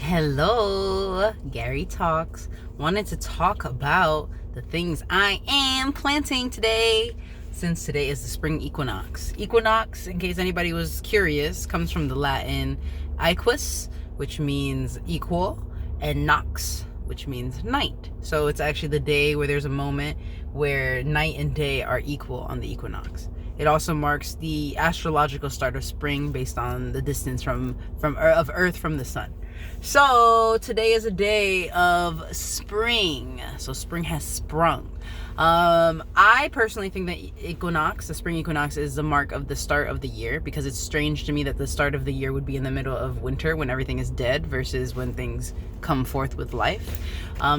Hello, Gary Talks. Wanted to talk about the things I am planting today, since today is the spring equinox. Equinox, in case anybody was curious, comes from the Latin equus, which means equal, and nox, which means night. So it's actually the day where there's a moment where night and day are equal on the equinox. It also marks the astrological start of spring based on the distance of Earth from the sun. So today is a day of spring. So spring has sprung. I personally think that the spring equinox, is the mark of the start of the year, because it's strange to me that the start of the year would be in the middle of winter when everything is dead versus when things come forth with life.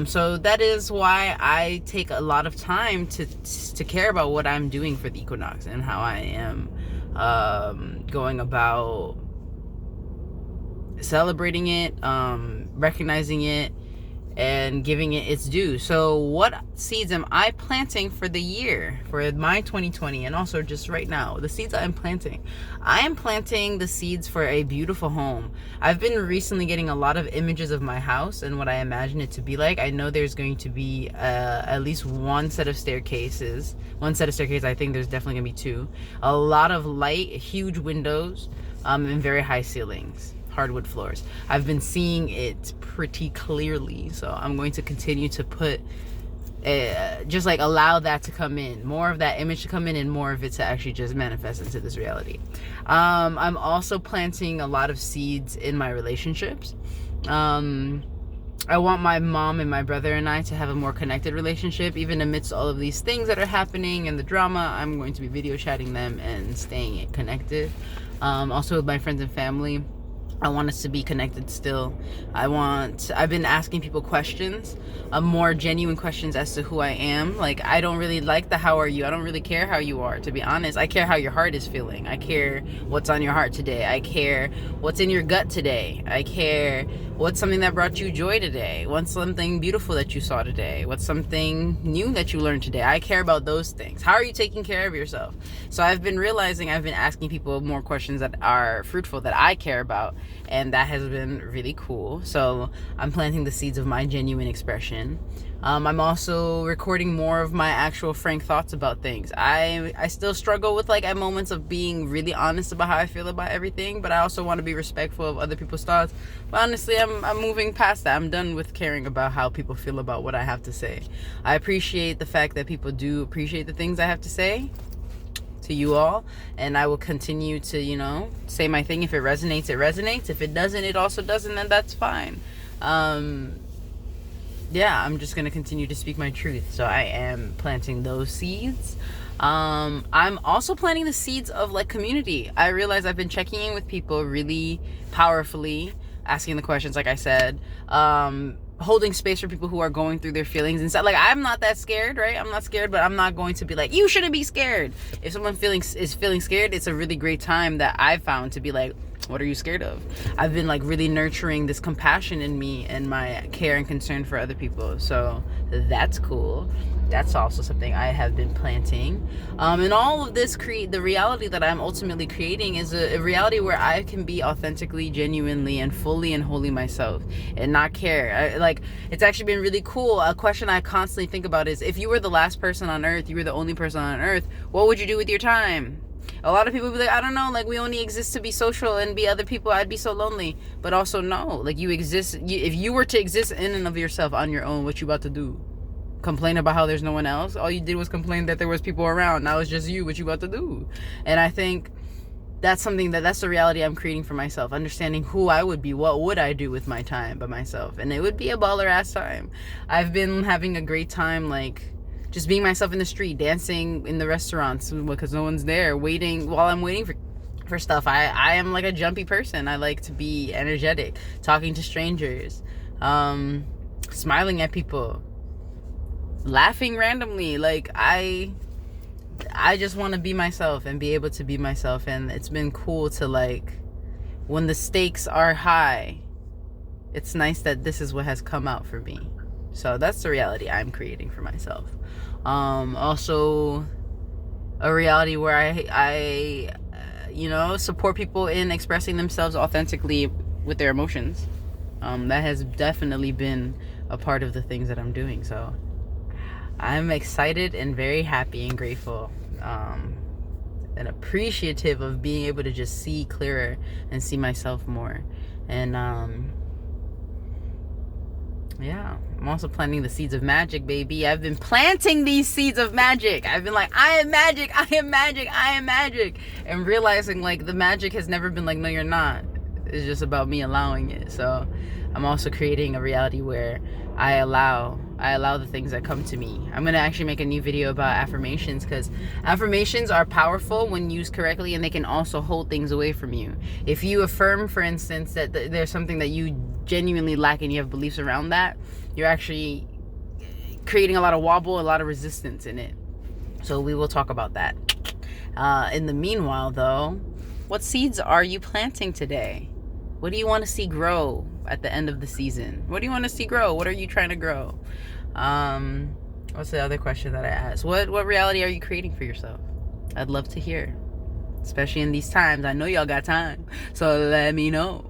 So that is why I take a lot of time to care about what I'm doing for the equinox and how I am going about celebrating it, recognizing it, and giving it its due. So what seeds am I planting for the year, for my 2020, and also just right now, the seeds I'm planting? I am planting the seeds for a beautiful home. I've been recently getting a lot of images of my house and what I imagine it to be like. I know there's going to be at least one set of staircases. I think there's definitely gonna be two. A lot of light, huge windows, and very high ceilings. Hardwood floors. I've been seeing it pretty clearly, so I'm going to continue to put just like allow that to come in, more of that image to come in, and more of it to actually just manifest into this reality. I'm also planting a lot of seeds in my relationships. I want my mom and my brother and I to have a more connected relationship, even amidst all of these things that are happening and the drama. I'm going to be video chatting them and staying connected. Also with my friends and family, I want us to be connected still. I've been asking people questions, more genuine questions as to who I am. Like, I don't really like the how are you. I don't really care how you are, to be honest. I care how your heart is feeling. I care what's on your heart today. I care what's in your gut today. I care what's something that brought you joy today. What's something beautiful that you saw today? What's something new that you learned today? I care about those things. How are you taking care of yourself? So I've been realizing I've been asking people more questions that are fruitful, that I care about, and that has been really cool. So I'm planting the seeds of my genuine expression. I'm also recording more of my actual frank thoughts about things. I still struggle with, like, at moments of being really honest about how I feel about everything, but I also want to be respectful of other people's thoughts. But honestly, I'm moving past that. I'm done with caring about how people feel about what I have to say. I appreciate the fact that people do appreciate the things I have to say to you all, and I will continue to, say my thing. If it resonates, it resonates. If it doesn't, it also doesn't, and that's fine. I'm just gonna continue to speak my truth. So I am planting those seeds. I'm also planting the seeds of, like, community. I realize I've been checking in with people really powerfully, asking the questions, like I said, holding space for people who are going through their feelings and stuff. Like, I'm not that scared, right? I'm not scared, but I'm not going to be like, you shouldn't be scared. If someone is feeling scared, it's a really great time that I've found to be like, what are you scared of? I've been, like, really nurturing this compassion in me and my care and concern for other people. So that's cool. That's also something I have been planting. And all of this the reality that I'm ultimately creating is a reality where I can be authentically, genuinely, and fully and wholly myself and not care. It's actually been really cool. A question I constantly think about is, if you were the last person on earth, you were the only person on earth, what would you do with your time? A lot of people be like, I don't know, like, we only exist to be social and be other people. I'd be so lonely. But also, no, like, you exist. If you were to exist in and of yourself on your own, what you about to do? Complain about how there's no one else? All you did was complain that there was people around. Now it's just you. What you about to do? And I think that's something that's the reality I'm creating for myself. Understanding who I would be. What would I do with my time by myself? And it would be a baller ass time. I've been having a great time, like, just being myself in the street, dancing in the restaurants because no one's there, while I'm waiting for stuff. I am, like, a jumpy person. I like to be energetic, talking to strangers, smiling at people, laughing randomly. Like, I just want to be myself and be able to be myself. And it's been cool to, like, when the stakes are high, it's nice that this is what has come out for me. So that's the reality I'm creating for myself. Also a reality where I support people in expressing themselves authentically with their emotions. That has definitely been a part of the things that I'm doing. So I'm excited and very happy and grateful, and appreciative of being able to just see clearer and see myself more. And yeah, I'm also planting the seeds of magic, baby. I've been planting these seeds of magic. I've been like, I am magic, I am magic, I am magic. And realizing like the magic has never been like, no, you're not. It's just about me allowing it. So I'm also creating a reality where I allow the things that come to me. I'm going to actually make a new video about affirmations, because affirmations are powerful when used correctly, and they can also hold things away from you. If you affirm, for instance, that there's something that you genuinely lack and you have beliefs around that, you're actually creating a lot of wobble, a lot of resistance in it. So we will talk about that. In the meanwhile, though, what seeds are you planting today? What do you want to see grow at the end of the season? What do you want to see grow? What are you trying to grow? What's the other question that I asked? What reality are you creating for yourself? I'd love to hear, especially in these times. I know y'all got time, so let me know.